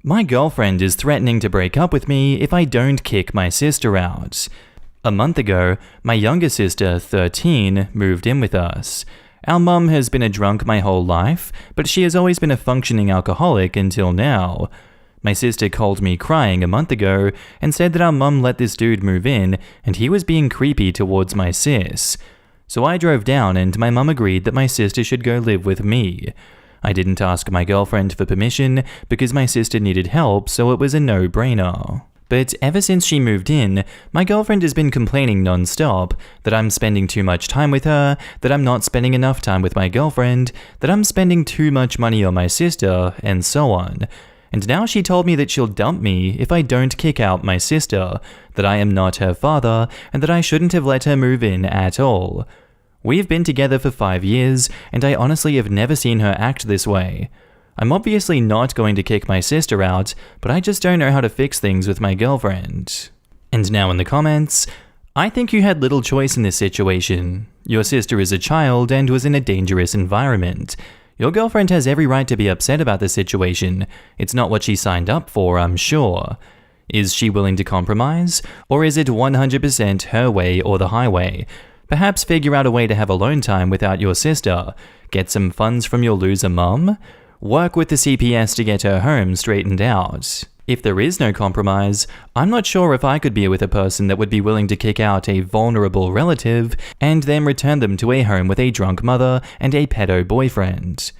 My girlfriend is threatening to break up with me if I don't kick my sister out. A month ago, my younger sister, 13, moved in with us. Our mum has been a drunk my whole life, but she has always been a functioning alcoholic until now. My sister called me crying a month ago and said that our mum let this dude move in and he was being creepy towards my sis. So I drove down and my mum agreed that my sister should go live with me. I didn't ask my girlfriend for permission because my sister needed help, so it was a no-brainer. But ever since she moved in, my girlfriend has been complaining non-stop that I'm spending too much time with her, that I'm not spending enough time with my girlfriend, that I'm spending too much money on my sister, and so on. And now she told me that she'll dump me if I don't kick out my sister, that I am not her father, and that I shouldn't have let her move in at all. We've been together for 5 years, and I honestly have never seen her act this way. I'm obviously not going to kick my sister out, but I just don't know how to fix things with my girlfriend. And now in the comments, I think you had little choice in this situation. Your sister is a child and was in a dangerous environment. Your girlfriend has every right to be upset about the situation. It's not what she signed up for, I'm sure. Is she willing to compromise? Or is it 100% her way or the highway? Perhaps figure out a way to have alone time without your sister. Get some funds from your loser mum? Work with the CPS to get her home straightened out. If there is no compromise, I'm not sure if I could be with a person that would be willing to kick out a vulnerable relative and then return them to a home with a drunk mother and a pedo boyfriend.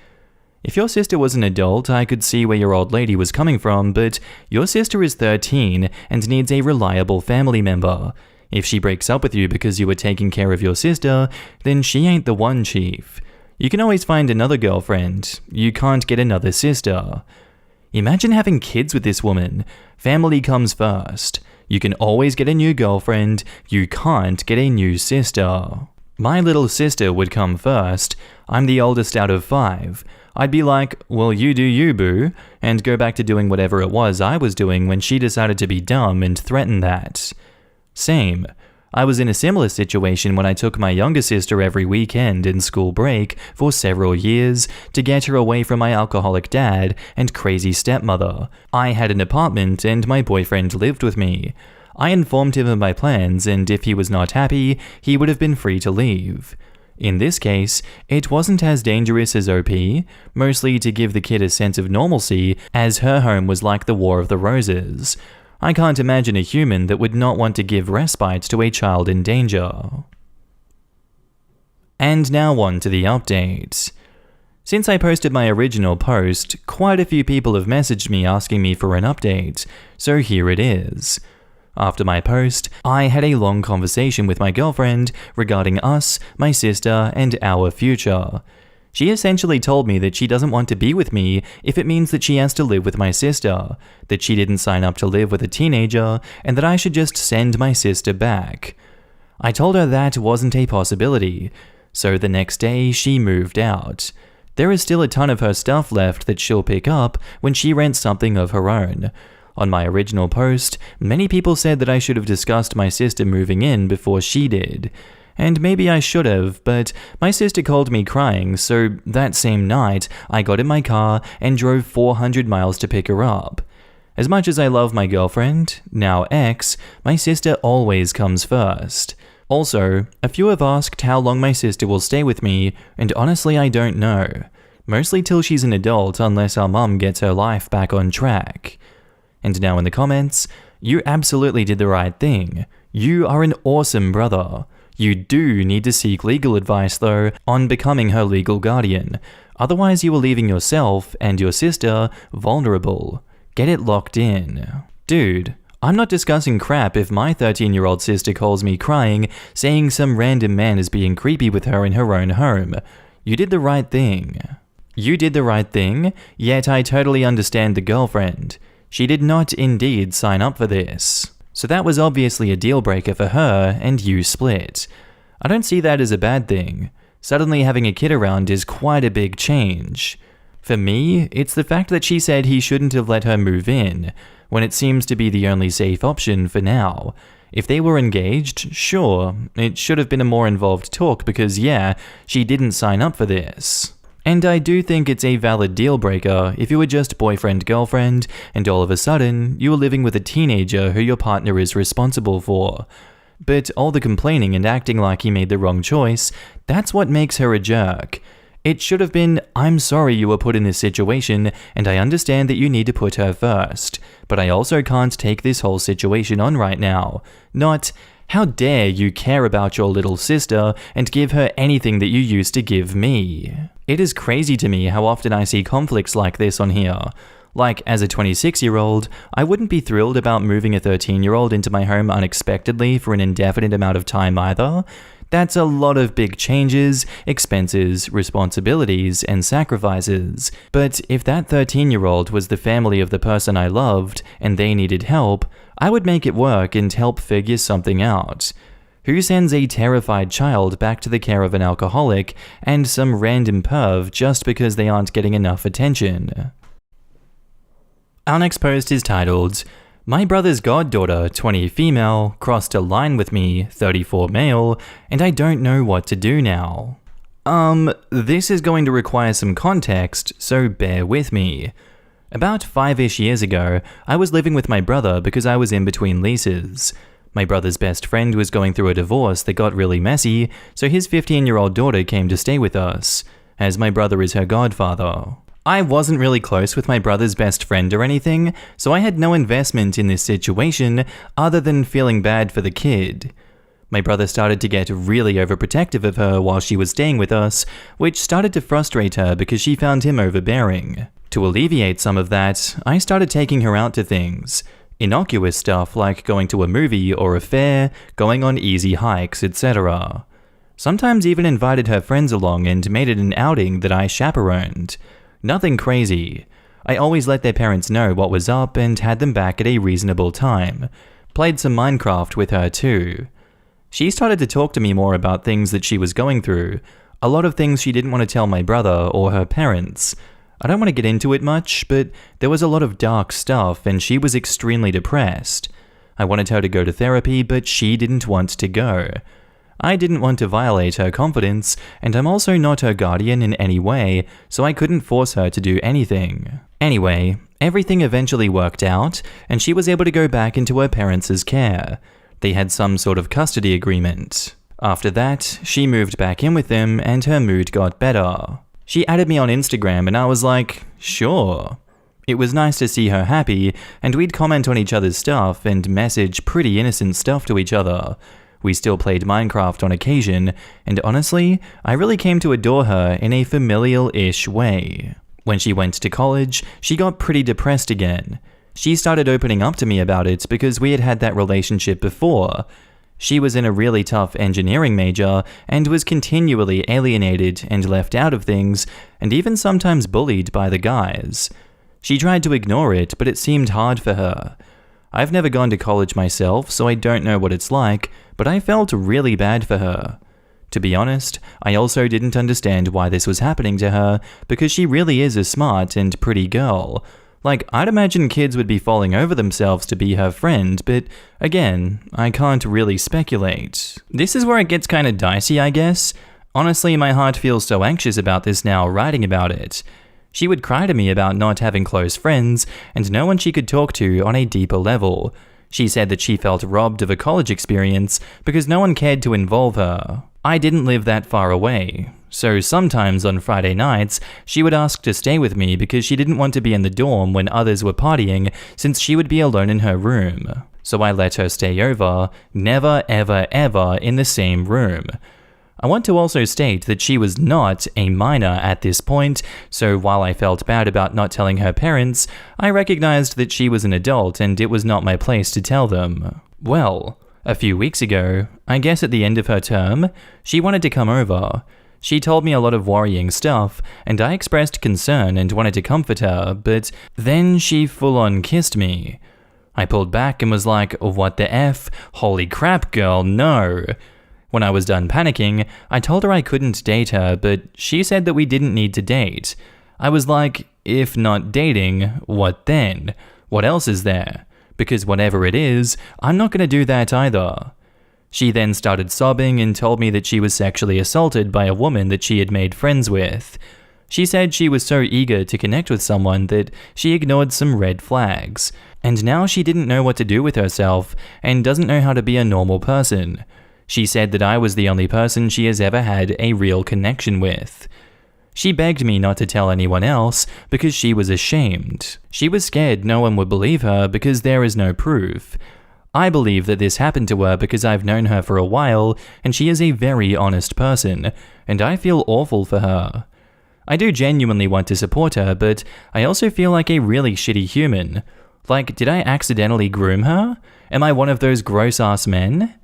If your sister was an adult, I could see where your old lady was coming from, but your sister is 13 and needs a reliable family member. If she breaks up with you because you were taking care of your sister, then she ain't the one, chief. You can always find another girlfriend. You can't get another sister. Imagine having kids with this woman. Family comes first. You can always get a new girlfriend. You can't get a new sister. My little sister would come first. I'm the oldest out of 5. I'd be like, well, you do you, boo, and go back to doing whatever it was I was doing when she decided to be dumb and threaten that. Same. I was in a similar situation when I took my younger sister every weekend in school break for several years to get her away from my alcoholic dad and crazy stepmother. I had an apartment and my boyfriend lived with me. I informed him of my plans, and if he was not happy, he would have been free to leave. In this case, it wasn't as dangerous as OP, mostly to give the kid a sense of normalcy, as her home was like the War of the Roses. I can't imagine a human that would not want to give respite to a child in danger. And now on to the update. Since I posted my original post, quite a few people have messaged me asking me for an update, so here it is. After my post, I had a long conversation with my girlfriend regarding us, my sister, and our future. She essentially told me that she doesn't want to be with me if it means that she has to live with my sister, that she didn't sign up to live with a teenager, and that I should just send my sister back. I told her that wasn't a possibility, so the next day she moved out. There is still a ton of her stuff left that she'll pick up when she rents something of her own. On my original post, many people said that I should have discussed my sister moving in before she did. And maybe I should have, but my sister called me crying, so that same night, I got in my car and drove 400 miles to pick her up. As much as I love my girlfriend, now ex, my sister always comes first. Also, a few have asked how long my sister will stay with me, and honestly I don't know. Mostly till she's an adult, unless our mum gets her life back on track. And now in the comments, you absolutely did the right thing. You are an awesome brother. You do need to seek legal advice, though, on becoming her legal guardian. Otherwise, you are leaving yourself and your sister vulnerable. Get it locked in. Dude, I'm not discussing crap if my 13-year-old sister calls me crying, saying some random man is being creepy with her in her own home. You did the right thing. You did the right thing, yet I totally understand the girlfriend. She did not indeed sign up for this. So that was obviously a deal breaker for her, and you split. I don't see that as a bad thing. Suddenly having a kid around is quite a big change. For me, it's the fact that she said he shouldn't have let her move in, when it seems to be the only safe option for now. If they were engaged, sure, it should have been a more involved talk because yeah, she didn't sign up for this. And I do think it's a valid deal breaker if you were just boyfriend-girlfriend and all of a sudden you were living with a teenager who your partner is responsible for. But all the complaining and acting like he made the wrong choice, that's what makes her a jerk. It should have been, I'm sorry you were put in this situation and I understand that you need to put her first, but I also can't take this whole situation on right now. Not, how dare you care about your little sister and give her anything that you used to give me. It is crazy to me how often I see conflicts like this on here. Like, as a 26-year-old, I wouldn't be thrilled about moving a 13-year-old into my home unexpectedly for an indefinite amount of time either. That's a lot of big changes, expenses, responsibilities, and sacrifices. But if that 13-year-old was the family of the person I loved, and they needed help, I would make it work and help figure something out. Who sends a terrified child back to the care of an alcoholic and some random perv just because they aren't getting enough attention? Our next post is titled, My brother's goddaughter, 20 female, crossed a line with me, 34 male, and I don't know what to do now. This is going to require some context, so bear with me. About 5-ish years ago, I was living with my brother because I was in between leases. My brother's best friend was going through a divorce that got really messy, so his 15-year-old daughter came to stay with us, as my brother is her godfather. I wasn't really close with my brother's best friend or anything, so I had no investment in this situation other than feeling bad for the kid. My brother started to get really overprotective of her while she was staying with us, which started to frustrate her because she found him overbearing. To alleviate some of that, I started taking her out to things. Innocuous stuff like going to a movie or a fair, going on easy hikes, etc. Sometimes even invited her friends along and made it an outing that I chaperoned. Nothing crazy. I always let their parents know what was up and had them back at a reasonable time. Played some Minecraft with her too. She started to talk to me more about things that she was going through, a lot of things she didn't want to tell my brother or her parents. I don't want to get into it much, but there was a lot of dark stuff and she was extremely depressed. I wanted her to go to therapy, but she didn't want to go. I didn't want to violate her confidence, and I'm also not her guardian in any way, so I couldn't force her to do anything. Anyway, everything eventually worked out, and she was able to go back into her parents' care. They had some sort of custody agreement. After that, she moved back in with them, and her mood got better. She added me on Instagram, and I was like, sure. It was nice to see her happy, and we'd comment on each other's stuff and message pretty innocent stuff to each other. We still played Minecraft on occasion, and honestly, I really came to adore her in a familial-ish way. When she went to college, she got pretty depressed again. She started opening up to me about it because we had had that relationship before. She was in a really tough engineering major and was continually alienated and left out of things, and even sometimes bullied by the guys. She tried to ignore it, but it seemed hard for her. I've never gone to college myself, so I don't know what it's like, but I felt really bad for her. To be honest, I also didn't understand why this was happening to her, because she really is a smart and pretty girl. Like, I'd imagine kids would be falling over themselves to be her friend, but again, I can't really speculate. This is where it gets kinda dicey, I guess. Honestly, my heart feels so anxious about this now writing about it. She would cry to me about not having close friends and no one she could talk to on a deeper level. She said that she felt robbed of a college experience because no one cared to involve her. I didn't live that far away, so sometimes on Friday nights, she would ask to stay with me because she didn't want to be in the dorm when others were partying since she would be alone in her room. So I let her stay over, never ever ever in the same room. I want to also state that she was not a minor at this point, so while I felt bad about not telling her parents, I recognized that she was an adult and it was not my place to tell them. Well, a few weeks ago, I guess at the end of her term, she wanted to come over. She told me a lot of worrying stuff, and I expressed concern and wanted to comfort her, but then she full-on kissed me. I pulled back and was like, what the F? Holy crap, girl, no. When I was done panicking, I told her I couldn't date her, but she said that we didn't need to date. I was like, if not dating, what then? What else is there? Because whatever it is, I'm not going to do that either. She then started sobbing and told me that she was sexually assaulted by a woman that she had made friends with. She said she was so eager to connect with someone that she ignored some red flags, and now she didn't know what to do with herself and doesn't know how to be a normal person. She said that I was the only person she has ever had a real connection with. She begged me not to tell anyone else because she was ashamed. She was scared no one would believe her because there is no proof. I believe that this happened to her because I've known her for a while and she is a very honest person, and I feel awful for her. I do genuinely want to support her, but I also feel like a really shitty human. Like, did I accidentally groom her? Am I one of those gross-ass men?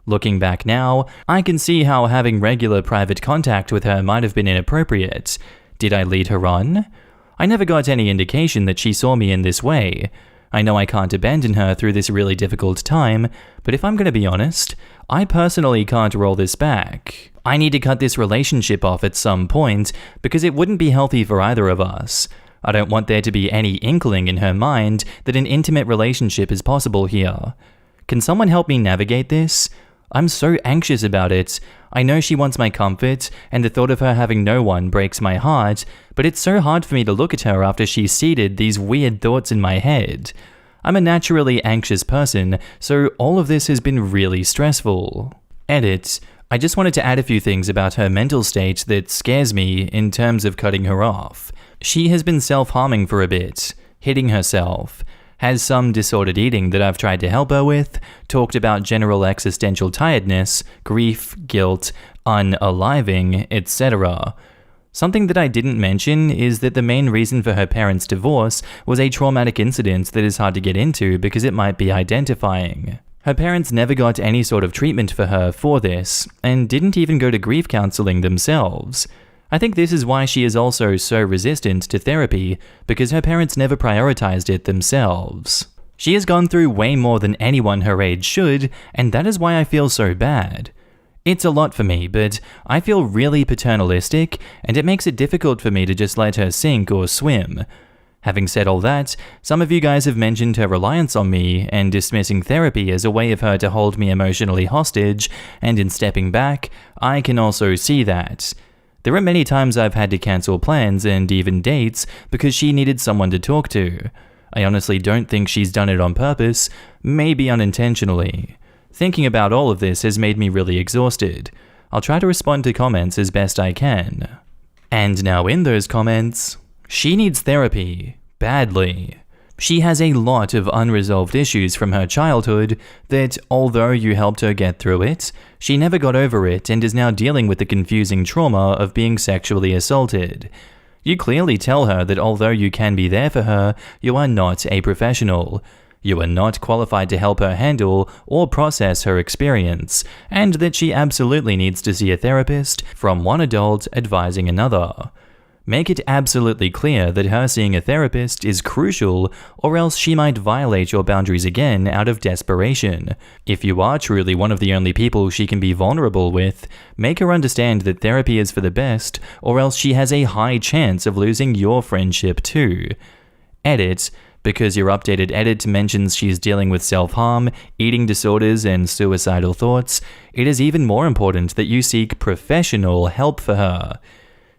Looking back now, I can see how having regular private contact with her might have been inappropriate. Did I lead her on? I never got any indication that she saw me in this way. I know I can't abandon her through this really difficult time, but if I'm going to be honest, I personally can't roll this back. I need to cut this relationship off at some point because it wouldn't be healthy for either of us. I don't want there to be any inkling in her mind that an intimate relationship is possible here. Can someone help me navigate this? I'm so anxious about it. I know she wants my comfort, and the thought of her having no one breaks my heart, but it's so hard for me to look at her after she seeded these weird thoughts in my head. I'm a naturally anxious person, so all of this has been really stressful. Edit. I just wanted to add a few things about her mental state that scares me in terms of cutting her off. She has been self-harming for a bit, hitting herself, has some disordered eating that I've tried to help her with, talked about general existential tiredness, grief, guilt, unaliving, etc. Something that I didn't mention is that the main reason for her parents' divorce was a traumatic incident that is hard to get into because it might be identifying. Her parents never got any sort of treatment for her for this, and didn't even go to grief counseling themselves. I think this is why she is also so resistant to therapy, because her parents never prioritized it themselves. She has gone through way more than anyone her age should, and that is why I feel so bad. It's a lot for me, but I feel really paternalistic, and it makes it difficult for me to just let her sink or swim. Having said all that, some of you guys have mentioned her reliance on me and dismissing therapy as a way of her to hold me emotionally hostage, and in stepping back, I can also see that. There are many times I've had to cancel plans and even dates because she needed someone to talk to. I honestly don't think she's done it on purpose, maybe unintentionally. Thinking about all of this has made me really exhausted. I'll try to respond to comments as best I can. And now in those comments, she needs therapy, badly. She has a lot of unresolved issues from her childhood that, although you helped her get through it, she never got over it and is now dealing with the confusing trauma of being sexually assaulted. You clearly tell her that although you can be there for her, you are not a professional. You are not qualified to help her handle or process her experience, and that she absolutely needs to see a therapist from one adult advising another. Make it absolutely clear that her seeing a therapist is crucial, or else she might violate your boundaries again out of desperation. If you are truly one of the only people she can be vulnerable with, make her understand that therapy is for the best, or else she has a high chance of losing your friendship too. Edit. Because your updated edit mentions she's dealing with self-harm, eating disorders, and suicidal thoughts, it is even more important that you seek professional help for her.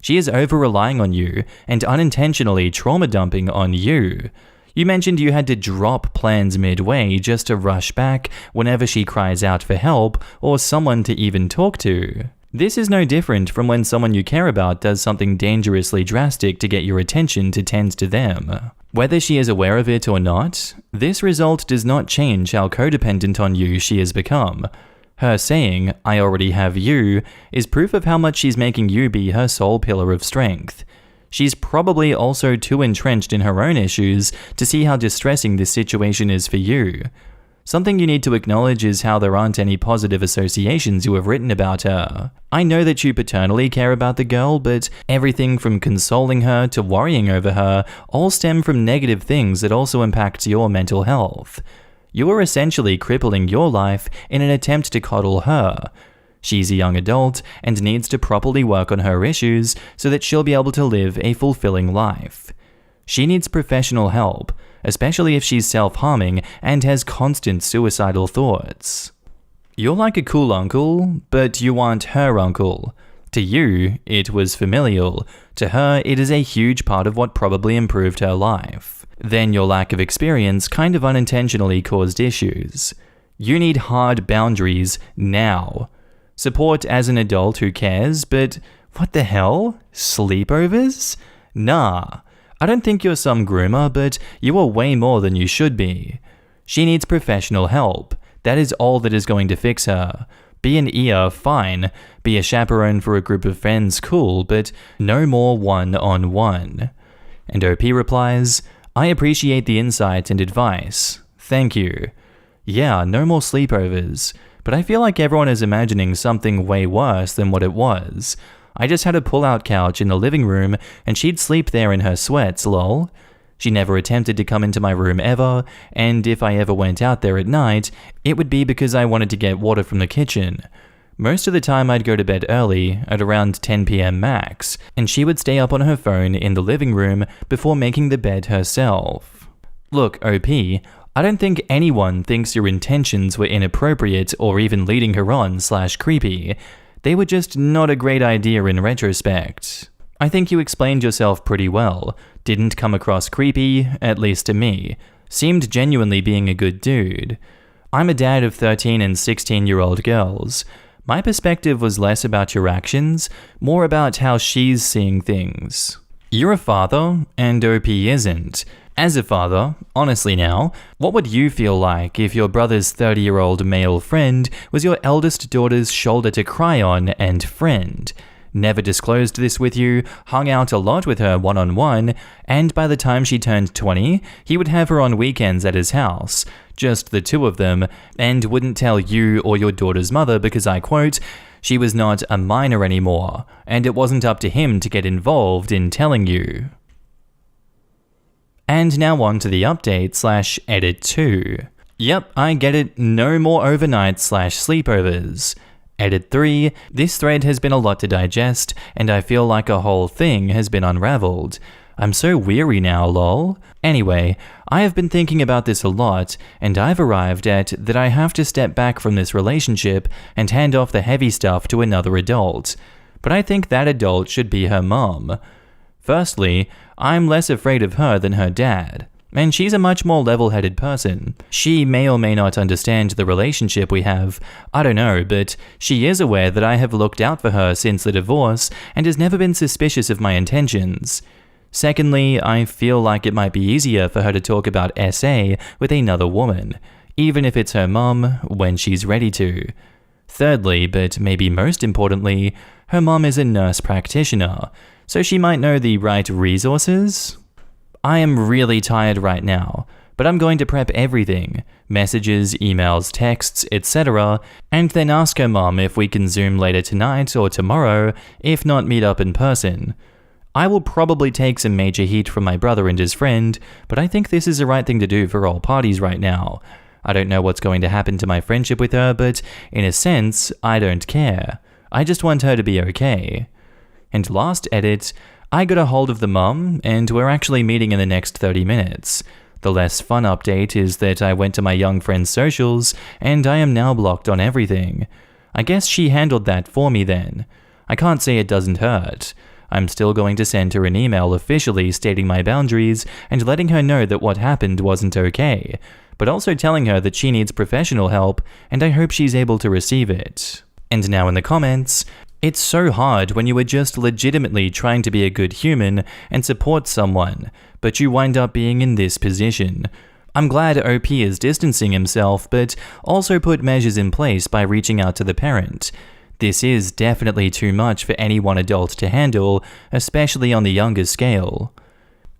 She is over-relying on you and unintentionally trauma-dumping on you. You mentioned you had to drop plans midway just to rush back whenever she cries out for help or someone to even talk to. This is no different from when someone you care about does something dangerously drastic to get your attention to tend to them. Whether she is aware of it or not, this result does not change how codependent on you she has become. Her saying, "I already have you," is proof of how much she's making you be her sole pillar of strength. She's probably also too entrenched in her own issues to see how distressing this situation is for you. Something you need to acknowledge is how there aren't any positive associations you have written about her. I know that you paternally care about the girl, but everything from consoling her to worrying over her all stem from negative things that also impact your mental health. You are essentially crippling your life in an attempt to coddle her. She's a young adult and needs to properly work on her issues so that she'll be able to live a fulfilling life. She needs professional help, especially if she's self-harming and has constant suicidal thoughts. You're like a cool uncle, but you aren't her uncle. To you, it was familial. To her, it is a huge part of what probably improved her life. Then your lack of experience kind of unintentionally caused issues. You need hard boundaries now. Support as an adult who cares, but what the hell? Sleepovers? Nah. I don't think you're some groomer, but you are way more than you should be. She needs professional help. That is all that is going to fix her. Be an ear, fine. Be a chaperone for a group of friends, cool, but no more one-on-one. And OP replies, I appreciate the insight and advice. Thank you. Yeah, no more sleepovers. But I feel like everyone is imagining something way worse than what it was. I just had a pull-out couch in the living room and she'd sleep there in her sweats, lol. She never attempted to come into my room ever, and if I ever went out there at night, it would be because I wanted to get water from the kitchen. Most of the time I'd go to bed early, at around 10 PM max, and she would stay up on her phone in the living room before making the bed herself. Look, OP, I don't think anyone thinks your intentions were inappropriate or even leading her on/creepy. They were just not a great idea in retrospect. I think you explained yourself pretty well. Didn't come across creepy, at least to me. Seemed genuinely being a good dude. I'm a dad of 13 and 16-year-old girls. My perspective was less about your actions, more about how she's seeing things. You're a father, and OP isn't. As a father, honestly now, what would you feel like if your brother's 30-year-old male friend was your eldest daughter's shoulder to cry on and friend? Never disclosed this with you, hung out a lot with her one-on-one, and by the time she turned 20, he would have her on weekends at his house, just the two of them, and wouldn't tell you or your daughter's mother because I quote, she was not a minor anymore, and it wasn't up to him to get involved in telling you. And now on to the update/edit 2. Yep, I get it, no more overnight/sleepovers. Edit 3, this thread has been a lot to digest, and I feel like a whole thing has been unraveled. I'm so weary now, lol. Anyway, I have been thinking about this a lot, and I've arrived at that I have to step back from this relationship and hand off the heavy stuff to another adult. But I think that adult should be her mom. Firstly, I'm less afraid of her than her dad. And she's a much more level-headed person. She may or may not understand the relationship we have, I don't know, but she is aware that I have looked out for her since the divorce and has never been suspicious of my intentions. Secondly, I feel like it might be easier for her to talk about SA with another woman, even if it's her mum, when she's ready to. Thirdly, but maybe most importantly, her mum is a nurse practitioner, so she might know the right resources? I am really tired right now, but I'm going to prep everything, messages, emails, texts, etc., and then ask her mom if we can Zoom later tonight or tomorrow, if not meet up in person. I will probably take some major heat from my brother and his friend, but I think this is the right thing to do for all parties right now. I don't know what's going to happen to my friendship with her, but in a sense, I don't care. I just want her to be okay. And last edit, I got a hold of the mum, and we're actually meeting in the next 30 minutes. The less fun update is that I went to my young friend's socials, and I am now blocked on everything. I guess she handled that for me then. I can't say it doesn't hurt. I'm still going to send her an email officially stating my boundaries and letting her know that what happened wasn't okay, but also telling her that she needs professional help, and I hope she's able to receive it. And now in the comments, it's so hard when you are just legitimately trying to be a good human and support someone, but you wind up being in this position. I'm glad OP is distancing himself, but also put measures in place by reaching out to the parent. This is definitely too much for any one adult to handle, especially on the younger scale.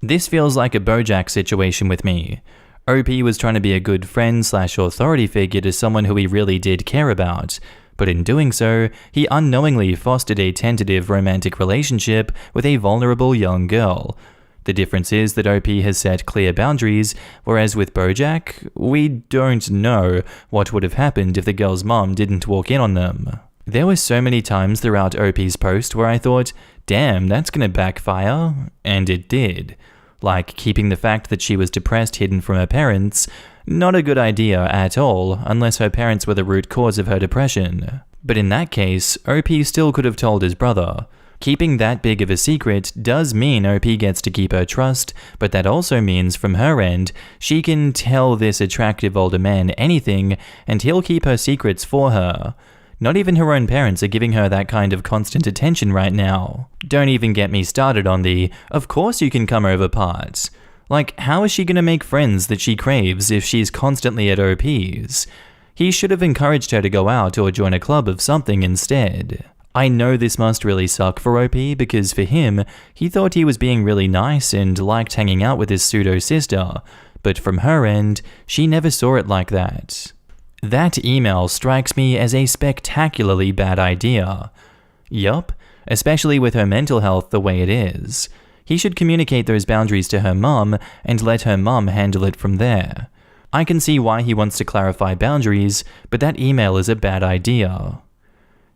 This feels like a BoJack situation with me. OP was trying to be a good friend/authority figure to someone who he really did care about. But in doing so, he unknowingly fostered a tentative romantic relationship with a vulnerable young girl. The difference is that OP has set clear boundaries, whereas with BoJack, we don't know what would have happened if the girl's mom didn't walk in on them. There were so many times throughout OP's post where I thought, damn, that's gonna backfire, and it did. Like keeping the fact that she was depressed hidden from her parents. Not a good idea at all, unless her parents were the root cause of her depression. But in that case, OP still could have told his brother. Keeping that big of a secret does mean OP gets to keep her trust, but that also means from her end, she can tell this attractive older man anything and he'll keep her secrets for her. Not even her own parents are giving her that kind of constant attention right now. Don't even get me started on the, of course you can come over parts. Like, how is she gonna make friends that she craves if she's constantly at OP's? He should have encouraged her to go out or join a club of something instead. I know this must really suck for OP because for him, he thought he was being really nice and liked hanging out with his pseudo-sister, but from her end, she never saw it like that. That email strikes me as a spectacularly bad idea. Yup, especially with her mental health the way it is. He should communicate those boundaries to her mum and let her mum handle it from there. I can see why he wants to clarify boundaries, but that email is a bad idea.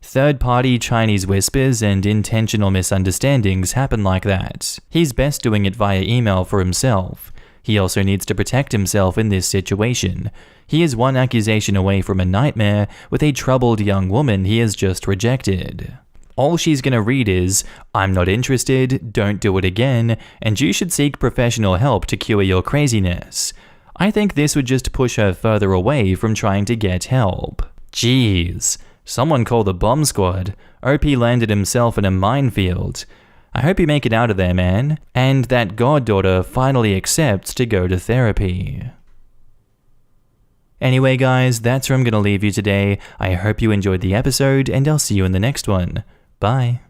Third-party Chinese whispers and intentional misunderstandings happen like that. He's best doing it via email for himself. He also needs to protect himself in this situation. He is one accusation away from a nightmare with a troubled young woman he has just rejected. All she's gonna read is, "I'm not interested, don't do it again, and you should seek professional help to cure your craziness." I think this would just push her further away from trying to get help. Jeez. Someone call the bomb squad. OP landed himself in a minefield. I hope you make it out of there, man. And that goddaughter finally accepts to go to therapy. Anyway guys, that's where I'm gonna leave you today. I hope you enjoyed the episode and I'll see you in the next one. Bye.